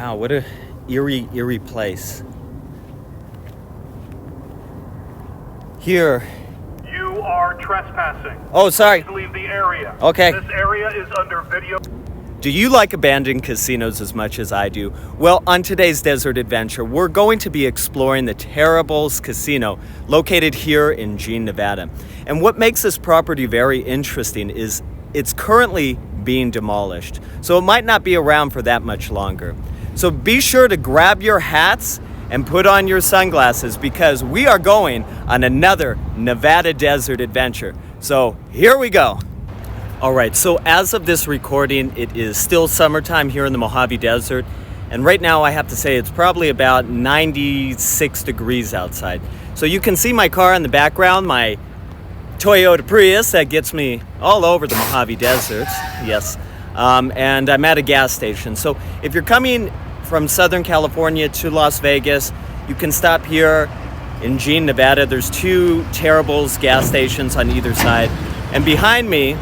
Wow, what a eerie place. Here. You are trespassing. Oh, sorry. Please leave the area. Okay. This area is under video. Do you like abandoned casinos as much as I do? Well, on today's Desert Adventure, we're going to be exploring the Terribles Casino, located here in Jean, Nevada. And what makes this property very interesting is it's currently being demolished, so it might not be around for that much longer. So be sure to grab your hats and put on your sunglasses, because we are going on another Nevada Desert Adventure. So here we go. All right, so as of this recording, it is still summertime here in the Mojave Desert. And right now I have to say it's probably about 96 degrees outside. So you can see my car in the background, my Toyota Prius that gets me all over the Mojave Desert. Yes, and I'm at a gas station. So if you're coming from Southern California to Las Vegas, you can stop here in Jean, Nevada. There's two Terribles gas stations on either side. And behind me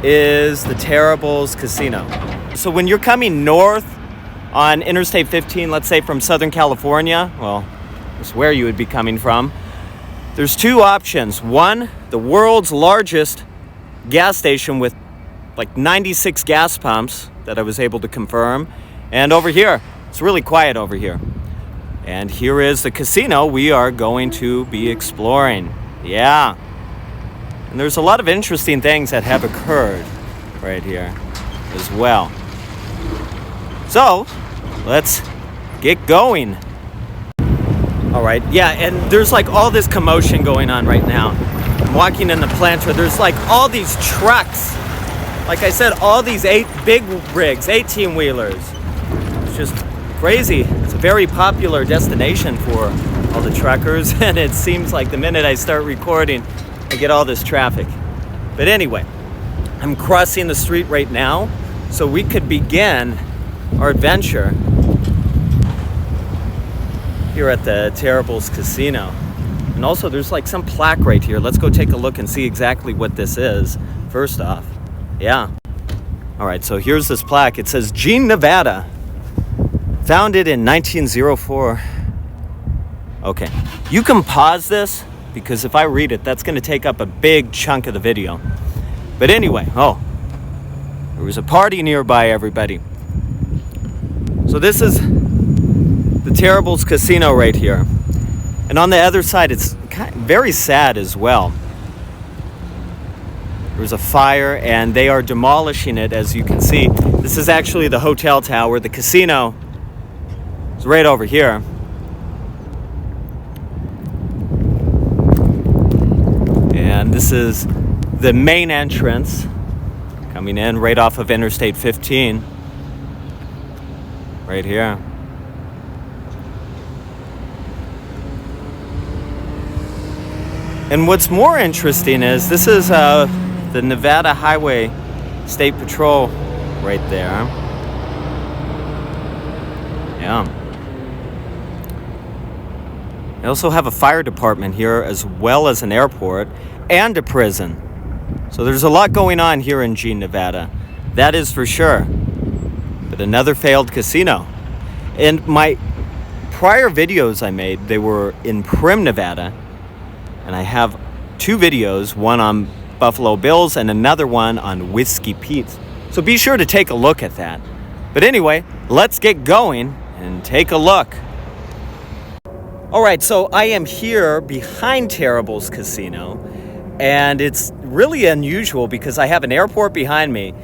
is the Terribles Casino. So when you're coming north on Interstate 15, let's say from Southern California, well, that's where you would be coming from, there's two options. One, the world's largest gas station with like 96 gas pumps that I was able to confirm. And over here, it's really quiet over here. And here is the casino we are going to be exploring. Yeah. And there's a lot of interesting things that have occurred right here as well. So, let's get going. All right, yeah, and there's like all this commotion going on right now. I'm walking in the planter, there's like all these trucks. Like I said, all these big rigs, 18-wheelers. It's just crazy. It's a very popular destination for all the truckers, and it seems like the minute I start recording, I get all this traffic. But anyway, I'm crossing the street right now, so we could begin our adventure here at the Terribles Casino. And also there's like some plaque right here. Let's go take a look and see exactly what this is first off. Yeah. All right, so here's this plaque. It says Jean, Nevada, founded in 1904. Okay, you can pause this because if I read it, that's gonna take up a big chunk of the video. But anyway, oh, there was a party nearby, everybody. So this is the Terribles Casino right here. And on the other side, it's very sad as well. There was a fire and they are demolishing it, as you can see. This is actually the hotel tower. The casino is right over here. And this is the main entrance coming in right off of Interstate 15. Right here. And what's more interesting is this is the Nevada Highway State Patrol right there. Yeah. They also have a fire department here as well as an airport and a prison. So there's a lot going on here in Jean, Nevada. That is for sure. But another failed casino. And my prior videos I made, they were in Prim, Nevada. And I have two videos, one on Buffalo Bills and another one on Whiskey Pete's. So be sure to take a look at that. But anyway, let's get going and take a look. All right, so I am here behind Terribles Casino, and it's really unusual because I have an airport behind me.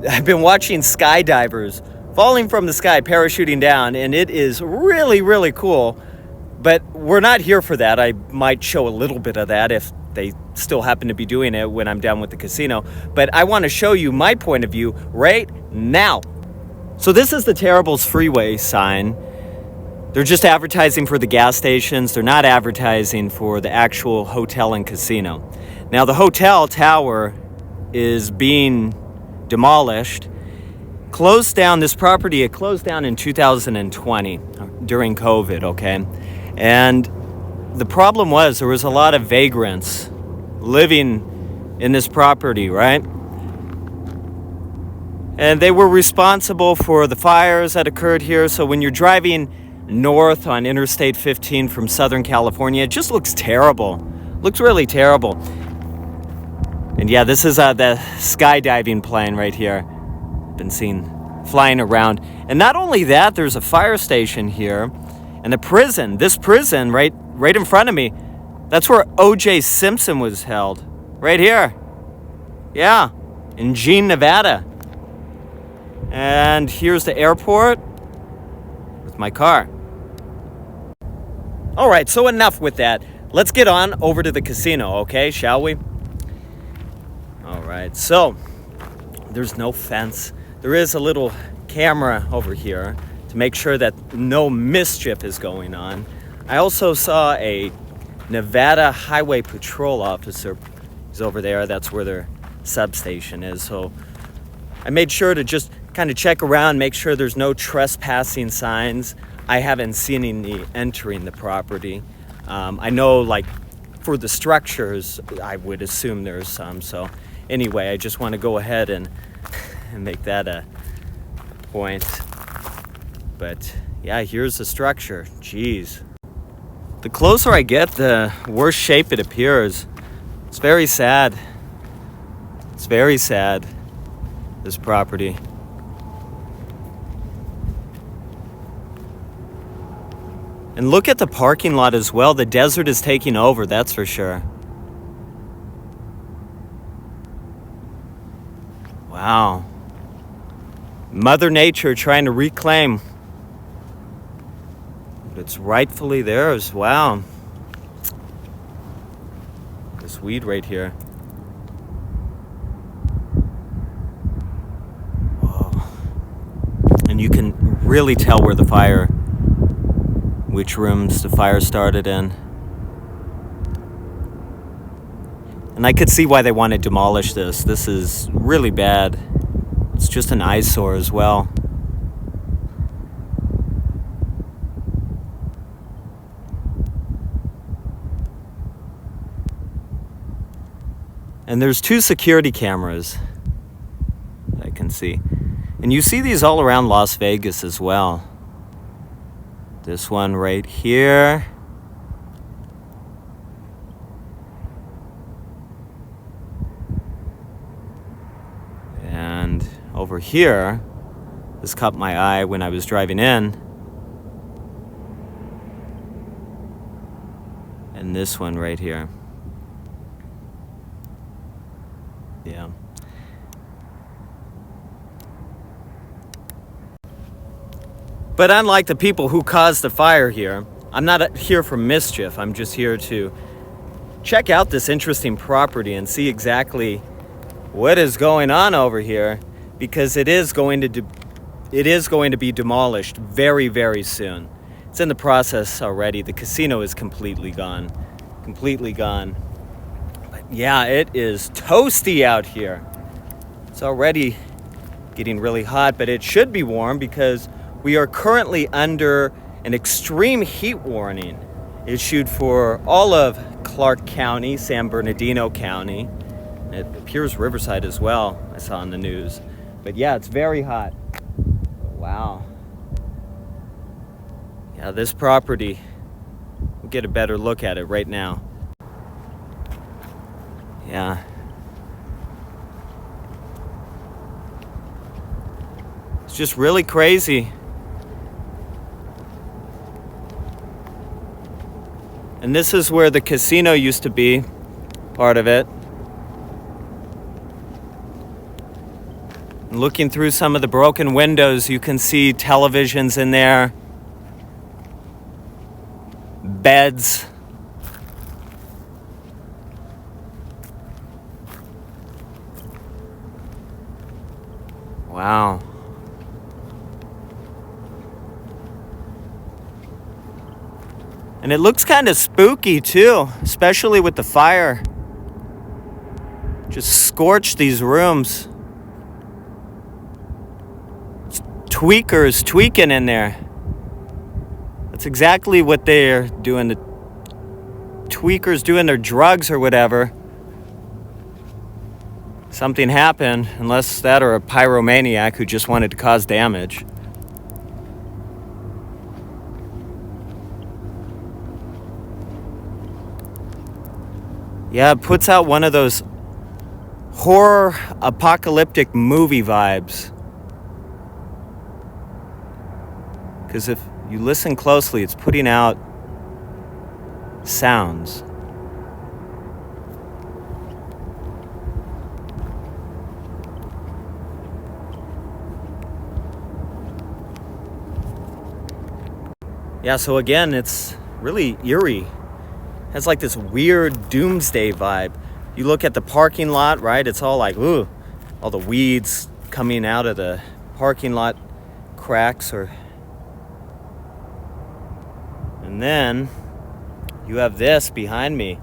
I've been watching skydivers falling from the sky, parachuting down, and it is really, really cool. But we're not here for that. I might show a little bit of that if they still happen to be doing it when I'm done with the casino. But I want to show you my point of view right now. So this is the Terribles freeway sign. They're just advertising for the gas stations. They're not advertising for the actual hotel and casino. Now the hotel tower is being demolished. Closed down, this property, it closed down in 2020 during COVID, okay? And the problem was there was a lot of vagrants living in this property, right? And they were responsible for the fires that occurred here. So when you're driving north on Interstate 15 from Southern California, it just looks terrible. Looks really terrible. And yeah, this is the skydiving plane right here. Been seen flying around. And not only that, there's a fire station here. And the prison, this prison right in front of me, that's where O.J. Simpson was held. Right here. Yeah, in Jean, Nevada. And here's the airport with my car. All right, so enough with that. Let's get on over to the casino, okay, shall we? All right, so there's no fence. There is a little camera over here to make sure that no mischief is going on. I also saw a Nevada Highway Patrol officer. He's over there. That's where their substation is. So I made sure to just kind of check around, make sure there's no trespassing signs. I haven't seen any entering the property. I know, like, for the structures, I would assume there's some. So anyway, I just want to go ahead and make that a point. But yeah, here's the structure. Jeez. The closer I get, the worse shape it appears. It's very sad. It's very sad, this property. And look at the parking lot as well. The desert is taking over, that's for sure. Wow. Mother Nature trying to reclaim what's rightfully theirs. Wow. This weed right here. Whoa. And you can really tell where the fire, which rooms the fire started in. And I could see why they want to demolish this. This is really bad. It's just an eyesore as well. And there's 2 security cameras that I can see. And you see these all around Las Vegas as well. This one right here. And over here, this caught my eye when I was driving in. And this one right here. Yeah. But unlike the people who caused the fire here, I'm not here for mischief. I'm just here to check out this interesting property and see exactly what is going on over here, because it is going to be demolished very, very soon. It's in the process already. The casino is completely gone. Completely gone. But yeah, it is toasty out here. It's already getting really hot, but it should be warm because we are currently under an extreme heat warning issued for all of Clark County, San Bernardino County. It appears Riverside as well, I saw on the news. But yeah, it's very hot. Wow. Yeah, this property, we'll get a better look at it right now. Yeah. It's just really crazy. And this is where the casino used to be, part of it. Looking through some of the broken windows, you can see televisions in there, beds. Wow. And it looks kind of spooky too, especially with the fire. Just scorched these rooms. It's tweakers tweaking in there. That's exactly what they're doing. The tweakers doing their drugs or whatever. something happened, unless that or a pyromaniac who just wanted to cause damage. Yeah, it puts out one of those horror apocalyptic movie vibes. Because if you listen closely, it's putting out sounds. Yeah, so again, it's really eerie. It has like this weird doomsday vibe. You look at the parking lot, right? It's all like, ooh, all the weeds coming out of the parking lot cracks. And then you have this behind me.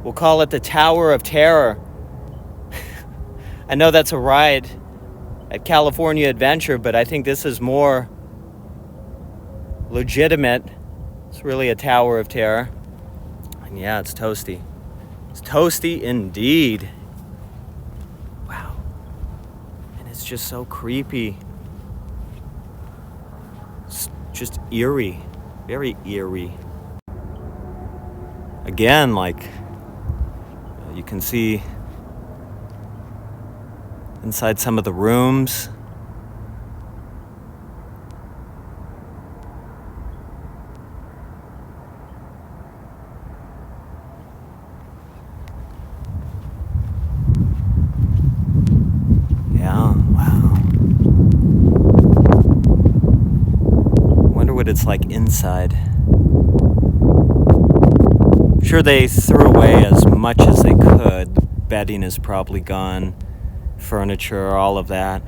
We'll call it the Tower of Terror. I know that's a ride at California Adventure, but I think this is more legitimate. It's really a Tower of Terror. And yeah, it's toasty. It's toasty indeed. Wow. And it's just so creepy. It's just eerie. Very eerie. Again, like, you can see inside some of the rooms. It's like inside. I'm sure they threw away as much as they could. The bedding is probably gone, furniture, all of that.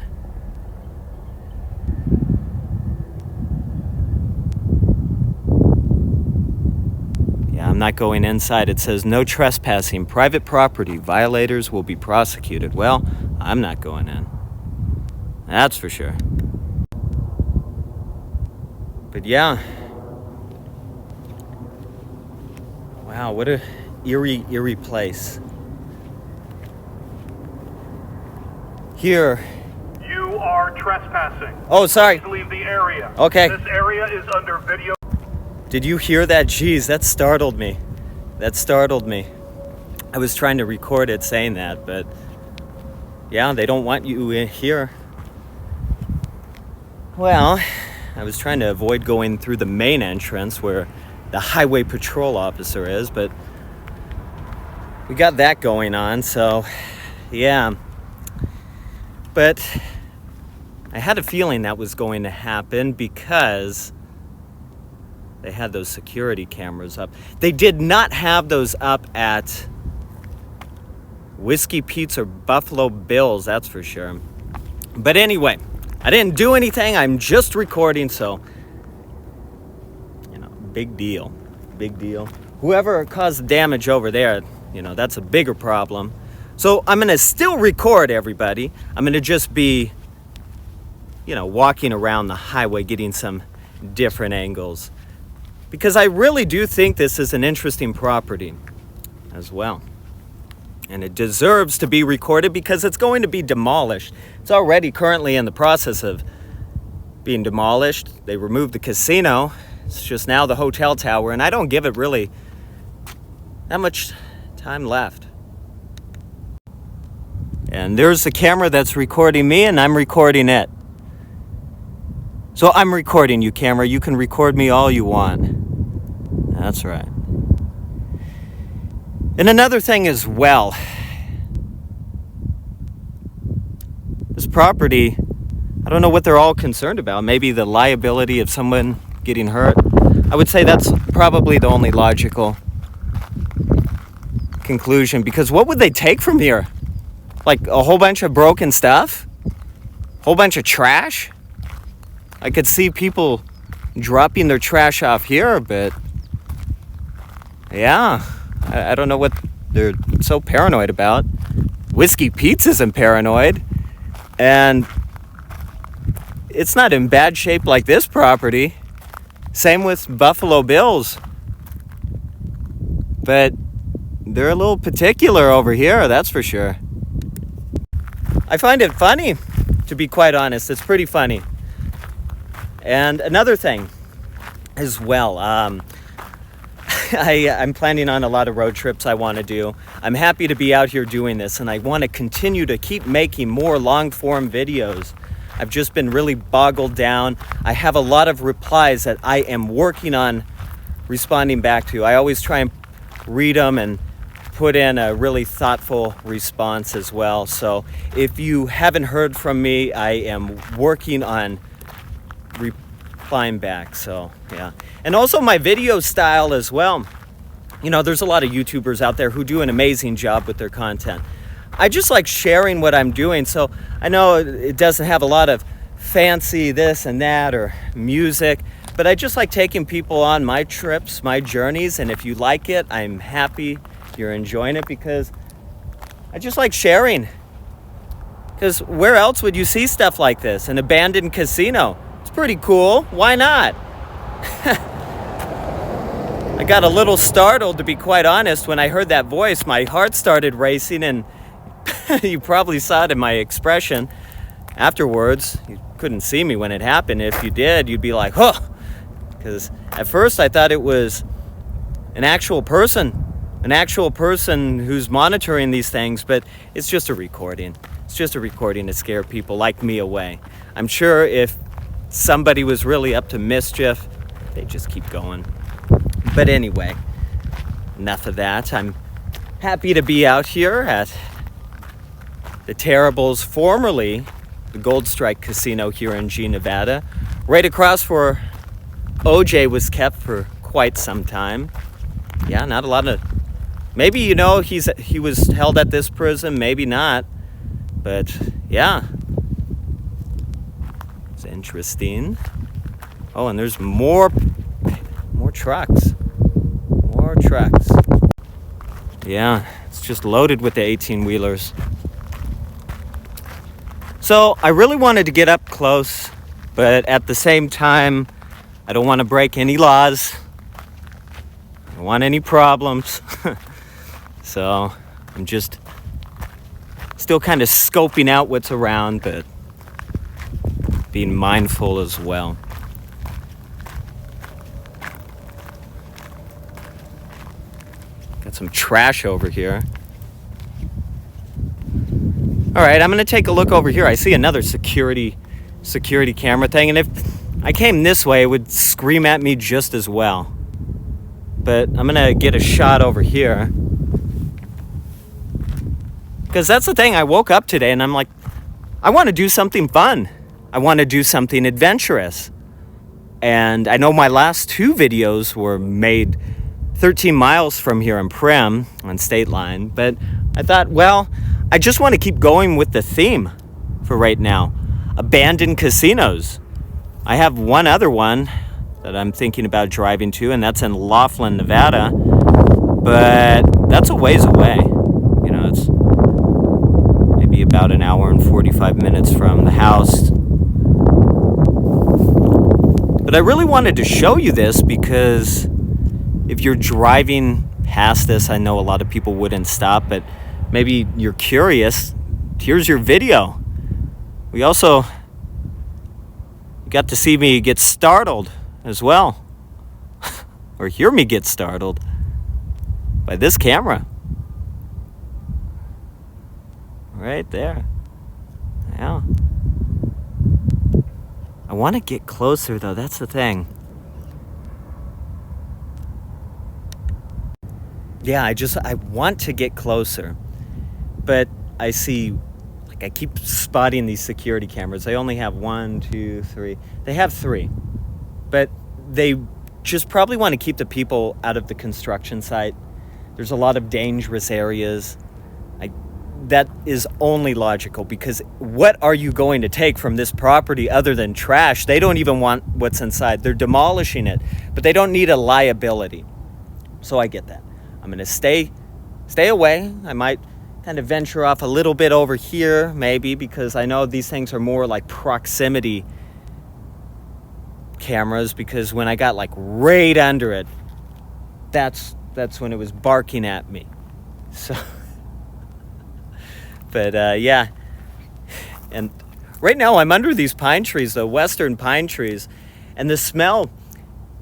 Yeah, I'm not going inside. It says no trespassing, private property. Violators will be prosecuted. Well, I'm not going in. That's for sure. But yeah, wow, what a eerie place. Here. You are trespassing. Oh, sorry. Please leave the area. Okay. This area is under video. Did you hear that? Jeez, that startled me. I was trying to record it saying that, but yeah, they don't want you in here. Well, I was trying to avoid going through the main entrance where the highway patrol officer is, but we got that going on, so yeah. But I had a feeling that was going to happen because they had those security cameras up. They did not have those up at Whiskey Pete's or Buffalo Bill's, that's for sure. But anyway, I didn't do anything. I'm just recording, so, big deal. Whoever caused the damage over there, that's a bigger problem. So I'm going to still record everybody. I'm going to just be, walking around the highway, getting some different angles. Because I really do think this is an interesting property as well. And it deserves to be recorded because it's going to be demolished. It's already currently in the process of being demolished. They removed the casino. It's just now the hotel tower, and I don't give it really that much time left. And there's the camera that's recording me, and I'm recording it. So I'm recording you, camera. You can record me all you want. That's right. And another thing as well, this property, I don't know what they're all concerned about. Maybe the liability of someone getting hurt. I would say that's probably the only logical conclusion, because what would they take from here? Like a whole bunch of broken stuff? Whole bunch of trash? I could see people dropping their trash off here, but yeah. I don't know what they're so paranoid about. Whiskey Pete's isn't paranoid. And it's not in bad shape like this property. Same with Buffalo Bill's. But they're a little particular over here, that's for sure. I find it funny, to be quite honest. It's pretty funny. And another thing as well, I'm planning on a lot of road trips I want to do. I'm happy to be out here doing this, and I want to continue to keep making more long-form videos. I've just been really boggled down. I have a lot of replies that I am working on responding back to. I always try and read them and put in a really thoughtful response as well. So if you haven't heard from me, I am working on replying back. So yeah. And also my video style as well. You know, there's a lot of YouTubers out there who do an amazing job with their content. I just like sharing what I'm doing. So I know it doesn't have a lot of fancy this and that or music, but I just like taking people on my trips, my journeys. And if you like it, I'm happy you're enjoying it, because I just like sharing. Because where else would you see stuff like this? An abandoned casino. It's pretty cool. Why not? I got a little startled, to be quite honest, when I heard that voice. My heart started racing, and you probably saw it in my expression afterwards. You couldn't see me when it happened. If you did, you'd be like, huh. Because at first I thought it was an actual person who's monitoring these things, but it's just a recording. It's just a recording to scare people like me away. I'm sure if somebody was really up to mischief, they'd just keep going. But anyway, enough of that. I'm happy to be out here at the Terribles, formerly the Gold Strike Casino here in G, Nevada, right across where OJ was kept for quite some time. Yeah, not a lot of... Maybe, you know, he was held at this prison, maybe not. But, yeah. It's interesting. Oh, and there's more trucks. More trucks. Yeah, it's just loaded with the 18-wheelers. So, I really wanted to get up close, but at the same time, I don't want to break any laws. I don't want any problems. So I'm just still kind of scoping out what's around, but being mindful as well. Got some trash over here. All right, I'm going to take a look over here. I see another security camera thing, and if I came this way, it would scream at me just as well. But I'm going to get a shot over here. Because that's the thing, I woke up today and I'm like, I want to do something fun. I want to do something adventurous. And I know my last two videos were made 13 miles from here in Primm on State Line. But I thought, well, I just want to keep going with the theme for right now. Abandoned casinos. I have one other one that I'm thinking about driving to, and that's in Laughlin, Nevada. But that's a ways away. You know, it's maybe about an hour and 45 minutes from the house. But I really wanted to show you this because if you're driving past this, I know a lot of people wouldn't stop, but maybe you're curious. Here's your video. We also got to see me get startled as well. Or hear me get startled by this camera. Right there. Yeah. I want to get closer though, that's the thing. Yeah, I want to get closer. But I see, like, I keep spotting these security cameras. They only have 1, 2, 3. They have 3. But they just probably want to keep the people out of the construction site. There's a lot of dangerous areas. That is only logical, because what are you going to take from this property other than trash? They don't even want what's inside. They're demolishing it, but they don't need a liability. So I get that. I'm going to stay away. I might kind of venture off a little bit over here, maybe, because I know these things are more like proximity cameras, because when I got like right under it, that's when it was barking at me. So... But, yeah, And right now I'm under these pine trees, the western pine trees, and the smell,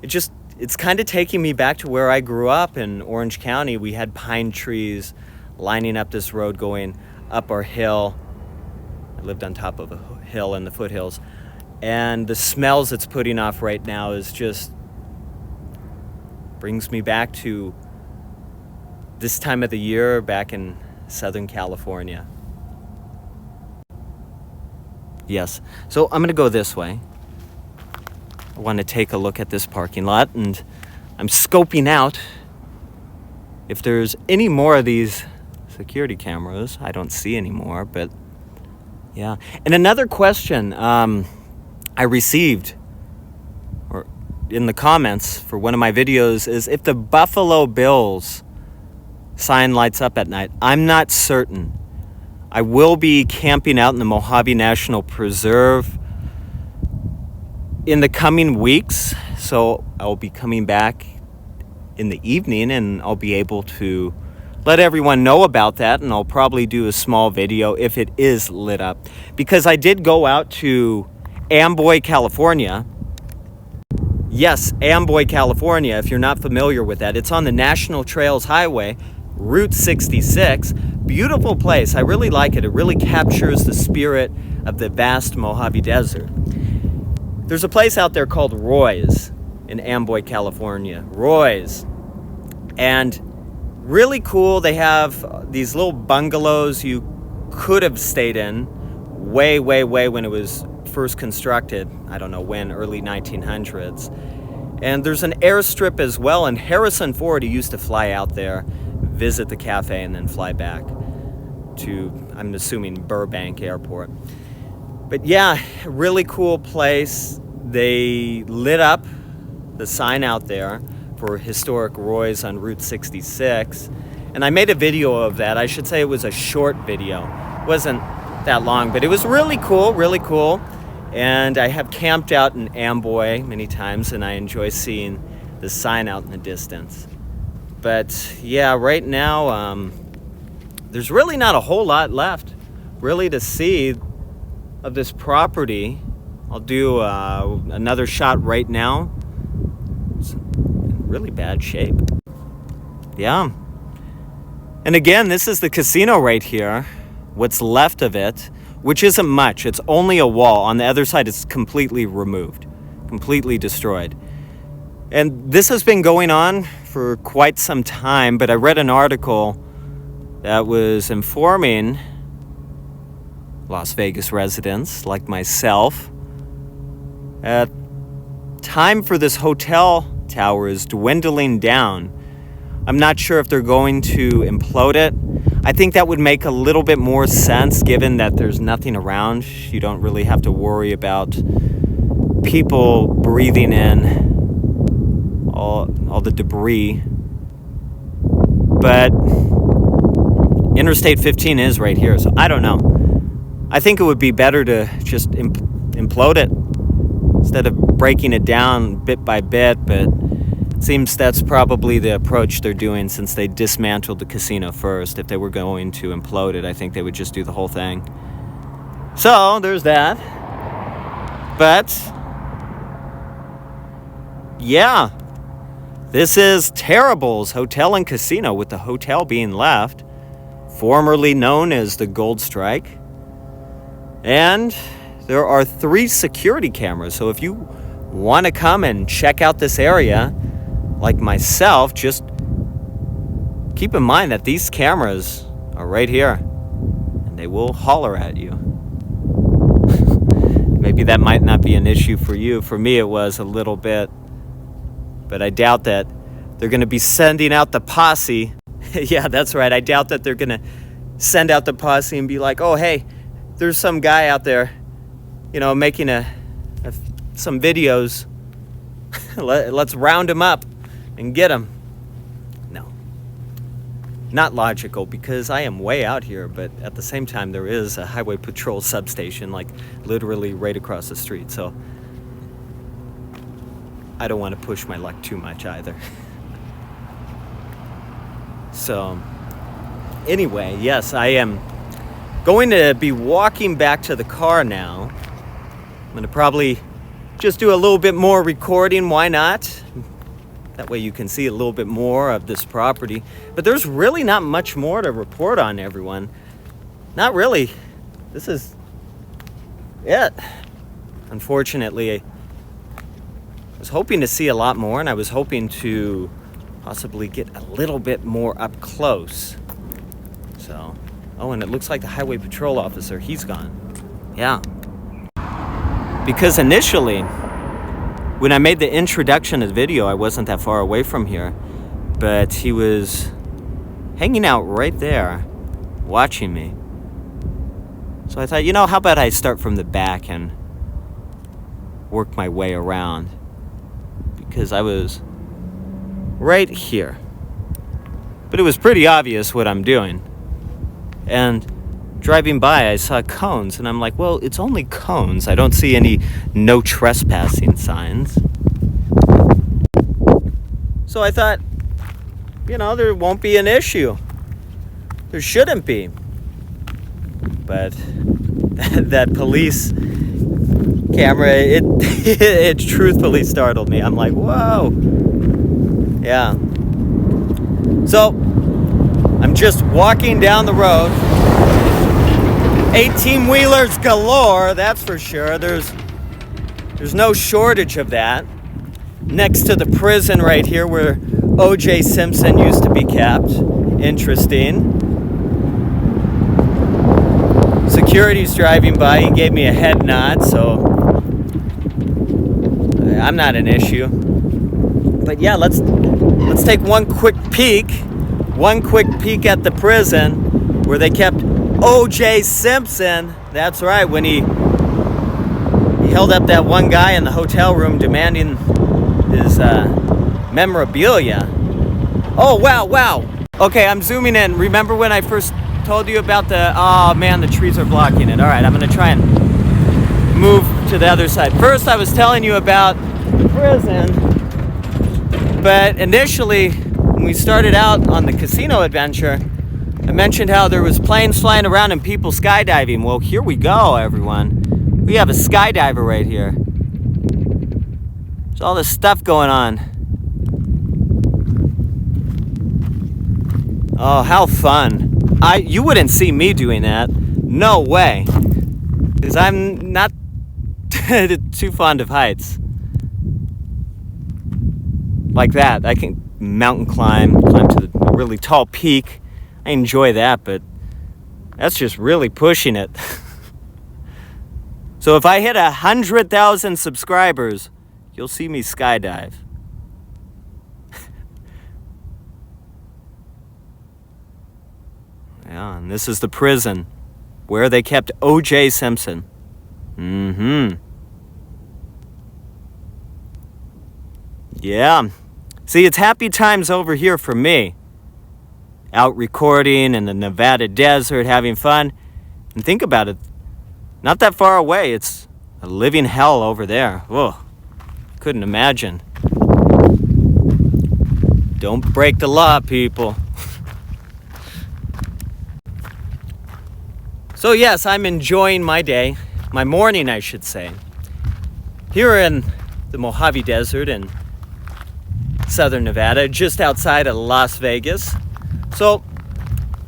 it's kind of taking me back to where I grew up in Orange County. We had pine trees lining up this road going up our hill. I lived on top of a hill in the foothills. And the smells it's putting off right now is just brings me back to this time of the year back in Southern California. Yes, so I'm going to go this way. I want to take a look at this parking lot, and I'm scoping out if there's any more of these security cameras. I don't see any more, but yeah. And another question I received or in the comments for one of my videos is if the Buffalo Bills sign lights up at night. I'm not certain. I will be camping out in the Mojave National Preserve in the coming weeks, so I'll be coming back in the evening and I'll be able to let everyone know about that, and I'll probably do a small video if it is lit up, because I did go out to Amboy, California. Yes, Amboy, California, if you're not familiar with that. It's on the National Trails Highway, Route 66. Beautiful place. I really like it. It really captures the spirit of the vast Mojave Desert. There's a place out there called Roy's in Amboy, California. Roy's. And really cool. They have these little bungalows you could have stayed in way when it was first constructed. I don't know when, early 1900s. And there's an airstrip as well. And Harrison Ford, he used to fly out there, visit the cafe, and then fly back to, I'm assuming, Burbank Airport. But yeah, really cool place. They lit up the sign out there for historic Roy's on Route 66. And I made a video of that. I should say it was a short video. It wasn't that long, but it was really cool, really cool. And I have camped out in Amboy many times, and I enjoy seeing the sign out in the distance. But yeah, right now, there's really not a whole lot left really to see of this property. I'll do another shot right now. It's in really bad shape. Yeah. And again, this is the casino right here. What's left of it, which isn't much. It's only a wall. On the other side, it's completely removed, completely destroyed. And this has been going on for quite some time, but I read an article that was informing Las Vegas residents like myself that time for this hotel tower is dwindling down. I'm not sure if they're going to implode it. I think that would make a little bit more sense given that there's nothing around. You don't really have to worry about people breathing in all the debris. But Interstate 15 is right here, so I don't know. I think it would be better to just implode it instead of breaking it down bit by bit, but it seems that's probably the approach they're doing since they dismantled the casino first. If they were going to implode it, I think they would just do the whole thing. So, there's that. But, yeah. This is Terrible's Hotel and Casino, with the hotel being left, formerly known as the Gold Strike. And there are 3 security cameras, so if you want to come and check out this area, like myself, just keep in mind that these cameras are right here, and they will holler at you. Maybe that might not be an issue for you. For me, it was a little bit. But I doubt that they're going to be sending out the posse. Yeah, that's right. I doubt that they're going to send out the posse and be like, oh, hey, there's some guy out there, making some videos. Let's round him up and get him. No. Not logical, because I am way out here, but at the same time, there is a highway patrol substation, like literally right across the street. So I don't want to push my luck too much either. So, anyway, yes, I am going to be walking back to the car now. I'm going to probably just do a little bit more recording. Why not? That way you can see a little bit more of this property. But there's really not much more to report on, everyone. Not really. This is it. Unfortunately, I was hoping to see a lot more, and I was hoping to possibly get a little bit more up close. So, oh, and it looks like the highway patrol officer, he's gone. Yeah. Because initially, when I made the introduction of the video, I wasn't that far away from here, but he was hanging out right there, watching me. So I thought, you know, how about I start from the back and work my way around? Because I was right here. But it was pretty obvious what I'm doing. And driving by, I saw cones, and I'm like, well, it's only cones. I don't see any no trespassing signs. So I thought, you know, there won't be an issue. There shouldn't be. But that police camera, it truthfully startled me. I'm like, whoa. Yeah. So, I'm just walking down the road. 18-wheelers galore, that's for sure. There's no shortage of that. Next to the prison right here where O.J. Simpson used to be kept. Interesting. Security's driving by. He gave me a head nod, so I'm not an issue. But yeah, let's take one quick peek at the prison where they kept O.J. Simpson. That's right, when he held up that one guy in the hotel room demanding his memorabilia. Oh, wow. Okay, I'm zooming in. Remember when I first told you about oh man, the trees are blocking it. All right, I'm going to try and move to the other side. First, I was telling you about the prison, but initially, when we started out on the casino adventure, I mentioned how there was planes flying around and people skydiving. Well, here we go, everyone. We have a skydiver right here. There's all this stuff going on. Oh, how fun. You wouldn't see me doing that. No way. Because I'm not too fond of heights. Like that. I can mountain climb to the really tall peak. I enjoy that, but that's just really pushing it. So if I hit 100,000 subscribers, you'll see me skydive. Yeah, and this is the prison where they kept O.J. Simpson. Yeah. See, it's happy times over here for me. Out recording in the Nevada desert, having fun. And think about it. Not that far away. It's a living hell over there. Whoa. Couldn't imagine. Don't break the law, people. So yes, I'm enjoying my day. My morning, I should say. Here in the Mojave Desert in southern Nevada, just outside of Las Vegas. So,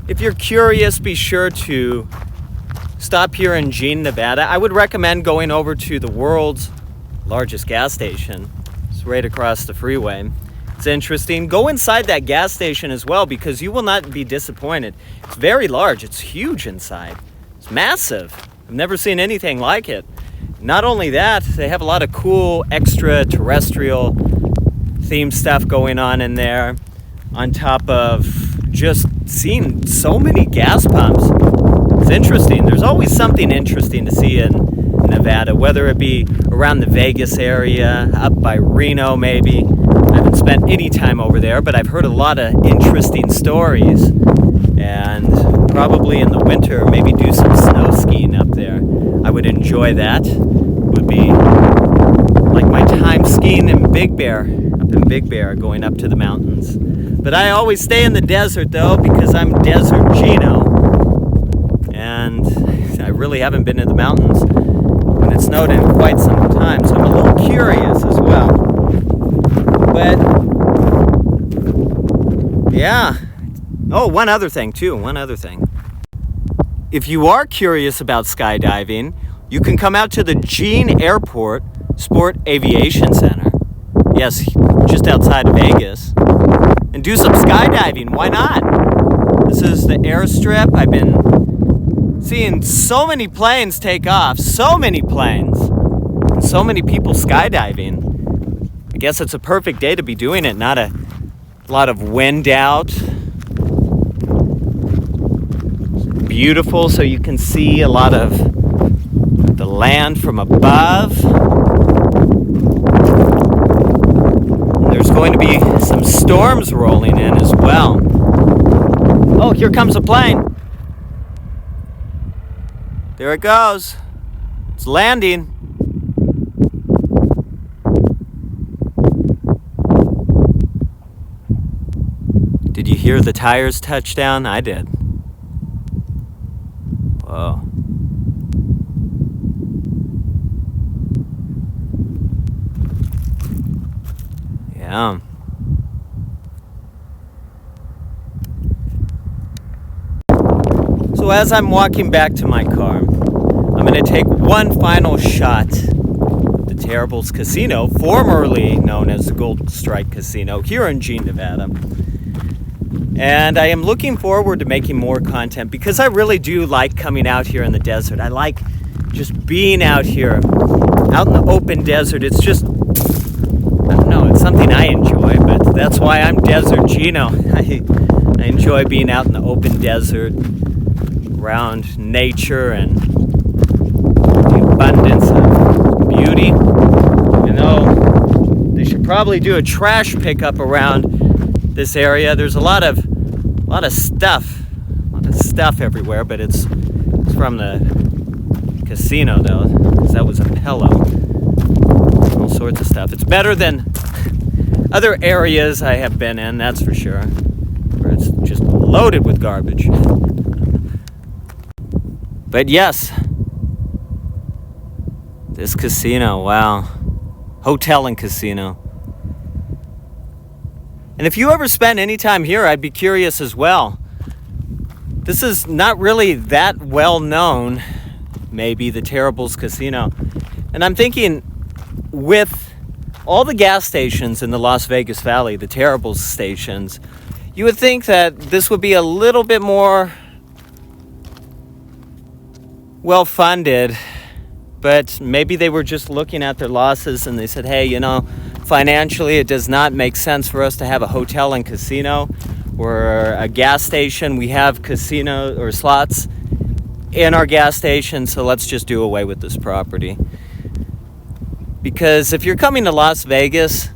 if you're curious, be sure to stop here in Jean, Nevada. I would recommend going over to the world's largest gas station. It's right across the freeway. It's interesting. Go inside that gas station as well because you will not be disappointed. It's very large. It's huge inside. It's massive. I've never seen anything like it. Not only that, they have a lot of cool extraterrestrial theme stuff going on in there. On top of just seeing so many gas pumps. It's interesting. There's always something interesting to see in Nevada, whether it be around the Vegas area, up by Reno maybe. I haven't spent any time over there, but I've heard a lot of interesting stories. And probably in the winter, maybe do some snow skiing up there. I would enjoy that. It would be like my time skiing in Big Bear, up in Big Bear, going up to the mountains. But I always stay in the desert, though, because I'm Desert Gino. and I really haven't been in the mountains when it snowed in quite some time, so I'm a little curious as well. But yeah. Oh, one other thing. If you are curious about skydiving, you can come out to the Jean Airport Sport Aviation Center. Yes, just outside of Vegas. And do some skydiving. Why not? This is the airstrip. I've been seeing so many planes take off. So many planes. And so many people skydiving. I guess it's a perfect day to be doing it. Not a lot of wind out. Beautiful, so you can see a lot of the land from above. And there's going to be some storms rolling in as well. Oh, here comes a plane. There it goes. It's landing. Did you hear the tires touch down? I did. Whoa. Yeah. So as I'm walking back to my car, I'm going to take one final shot of the Terrible's Casino, formerly known as the Gold Strike Casino, here in Jean, Nevada. And I am looking forward to making more content because I really do like coming out here in the desert. I like just being out here, out in the open desert. It's just, I don't know, it's something I enjoy, but that's why I'm Desert Gino. I enjoy being out in the open desert, around nature and the abundance of beauty. You know, they should probably do a trash pickup around this area. There's a lot of stuff everywhere, but it's from the casino though, because that was a pillow, all sorts of stuff. It's better than other areas I have been in, that's for sure, where it's just loaded with garbage. But yes, this casino, wow, hotel and casino. And if you ever spend any time here, I'd be curious as well. This is not really that well known, maybe, the Terrible's Casino. And I'm thinking, with all the gas stations in the Las Vegas Valley, the Terrible's stations, you would think that this would be a little bit more well-funded, but maybe they were just looking at their losses and they said, hey, you know, financially, it does not make sense for us to have a hotel and casino or a gas station. We have casino or slots in our gas station, so let's just do away with this property. Because if you're coming to Las Vegas,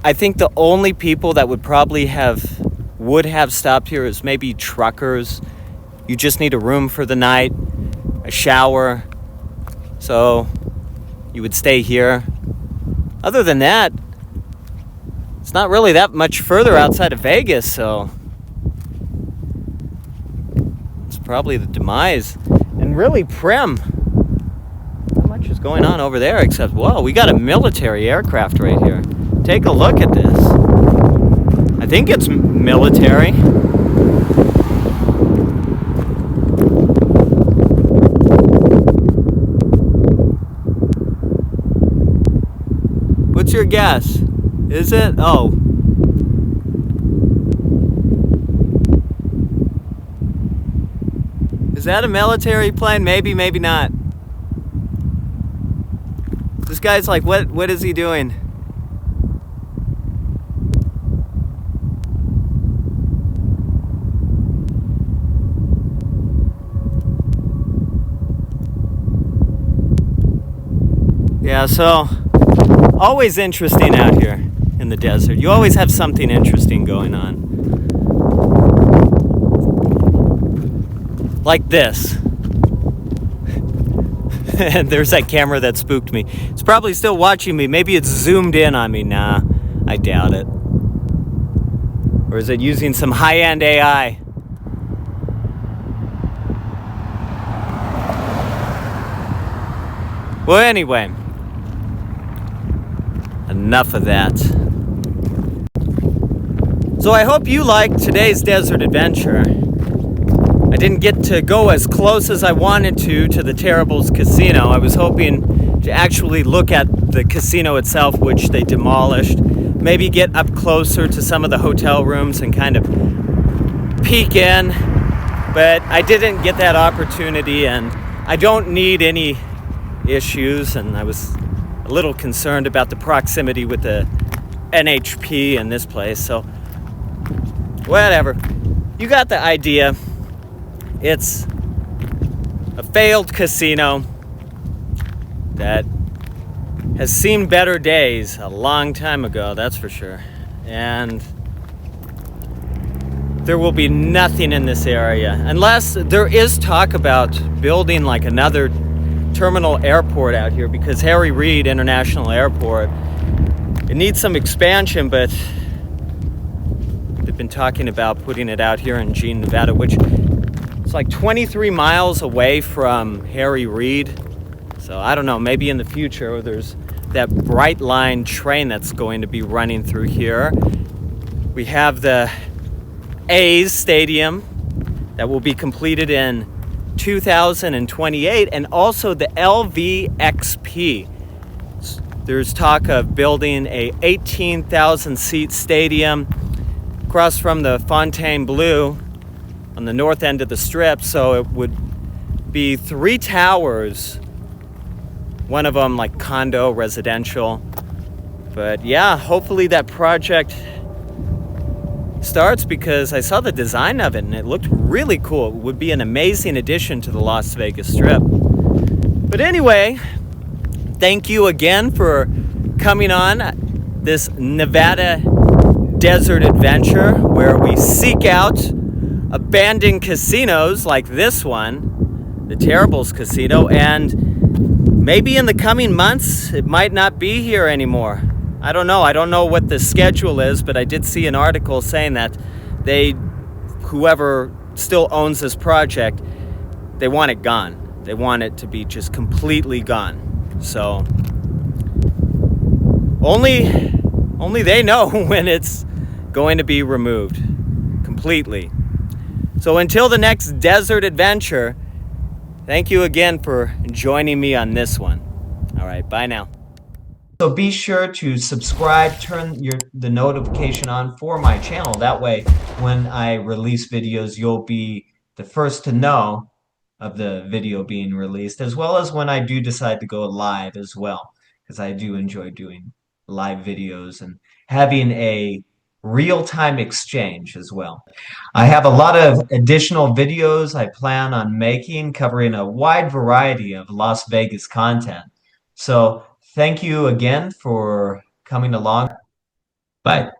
I think the only people that would have stopped here is maybe truckers. You just need a room for the night, a shower, so you would stay here. Other than that, it's not really that much further outside of Vegas, so it's probably the demise. And really prim. Not much is going on over there except, whoa, we got a military aircraft right here. Take a look at this. I think it's military. What's your guess? Is it? Oh. Is that a military plane? Maybe, maybe not. This guy's like, what is he doing? Yeah, so always interesting out here in the desert. You always have something interesting going on. Like this. And there's that camera that spooked me. It's probably still watching me. Maybe it's zoomed in on me. Nah, I doubt it. Or is it using some high-end AI? Well, anyway, enough of that. So I hope you liked today's desert adventure. I didn't get to go as close as I wanted to the Terribles Casino. I was hoping to actually look at the casino itself, which they demolished. Maybe get up closer to some of the hotel rooms and kind of peek in. But I didn't get that opportunity, and I don't need any issues, and I was a little concerned about the proximity with the NHP in this place, so whatever. You got the idea. It's a failed casino that has seen better days a long time ago, that's for sure. And there will be nothing in this area unless there is talk about building like another terminal airport out here, because Harry Reid International Airport, it needs some expansion, but they've been talking about putting it out here in Jean, Nevada, which is like 23 miles away from Harry Reid. So I don't know, maybe in the future there's that bright line train that's going to be running through here. We have the A's Stadium that will be completed in 2028, and also the LVXP. There's talk of building a 18,000 seat stadium across from the Fontainebleau on the north end of the strip, so it would be 3 towers, one of them like condo, residential. But yeah, hopefully that project starts, because I saw the design of it and it looked really cool. It would be an amazing addition to the Las Vegas Strip. But anyway, thank you again for coming on this Nevada desert adventure where we seek out abandoned casinos like this one, the Terribles Casino, and maybe in the coming months it might not be here anymore. I don't know what the schedule is, but I did see an article saying that whoever still owns this project, they want it gone. They want it to be just completely gone. So only they know when it's going to be removed completely. So until the next desert adventure, thank you again for joining me on this one. All right, bye now. So be sure to subscribe, turn the notification on for my channel. That way, when I release videos, you'll be the first to know of the video being released, as well as when I do decide to go live as well, because I do enjoy doing live videos and having a real-time exchange as well. I have a lot of additional videos I plan on making covering a wide variety of Las Vegas content. So thank you again for coming along. Bye.